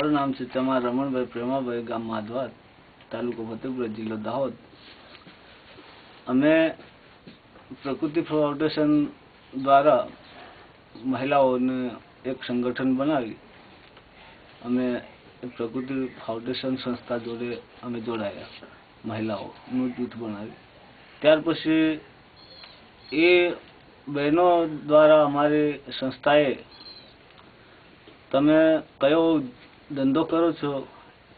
મારું નામ છે ચમાર રમણભાઈ પ્રેમાભાઈ, ગામ માધવા, તાલુકો ફતેપુરા, જિલ્લો દાહોદ। અમે પ્રકૃતિ ફાઉન્ડેશન દ્વારા મહિલાઓને એક સંગઠન બનાવી અમે પ્રકૃતિ ફાઉન્ડેશન સંસ્થા જોડે અમે જોડાયા, મહિલાઓનું જૂથ બનાવી। ત્યાર પછી એ બહેનો દ્વારા અમારી સંસ્થાએ તમે કયો ધંધો કરો છો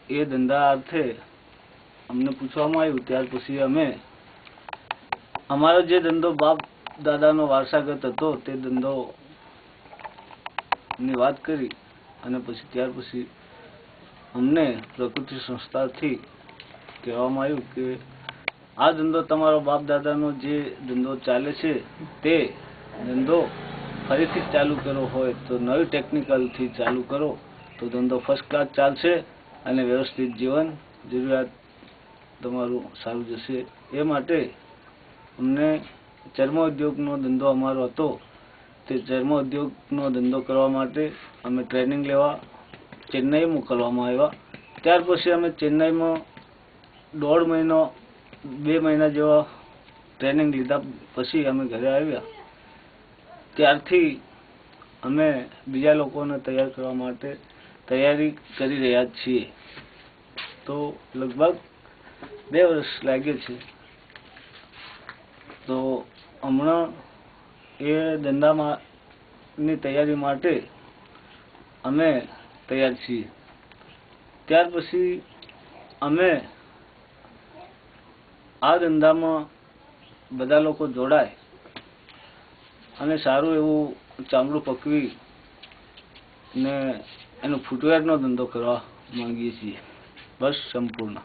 એ ધંધા અર્થે અમને પૂછવામાં આવ્યું। ત્યાર પછી અમે અમારો જે ધંધો બાપ દાદાનો વારસાગત હતો તે ધંધો ની વાત કરી અને પછી ત્યાર પછી અમને પ્રકૃતિ સંસ્થાથી કહેવામાં આવ્યું કે આ ધંધો તમારો બાપ દાદાનો જે ધંધો ચાલે છે તે ધંધો ફરીથી ચાલુ કરવો હોય તો નવી ટેકનિકલથી ચાલુ કરો તો ધંધો ફર્સ્ટ ક્લાસ ચાલશે અને વ્યવસ્થિત જીવન જરૂરિયાત તમારું સારું જશે। એ માટે અમને ચર્મોદ્યોગનો ધંધો અમારો હતો તે ચર્મોદ્યોગનો ધંધો કરવા માટે અમે ટ્રેનિંગ લેવા ચેન્નઈ મોકલવામાં આવ્યા। ત્યાર પછી અમે ચેન્નઈમાં 1.5 મહિનો 2 મહિના જેવા ટ્રેનિંગ લીધા પછી અમે ઘરે આવ્યા। ત્યારથી અમે બીજા લોકોને તૈયાર કરવા માટે તૈયારી કરી રહ્યા છીએ। તો લગભગ 2 વર્ષ લાગે છે। તો હમણાં એ ધંધાની તૈયારી માટે અમે તૈયાર છીએ। ત્યાર પછી અમે આ ધંધામાં બધા લોકો જોડાય અને સારું એવું ચામડું પકવી ને એનો ફૂટવેરનો ધંધો કરવા માંગીએ છીએ। બસ, સંપૂર્ણ।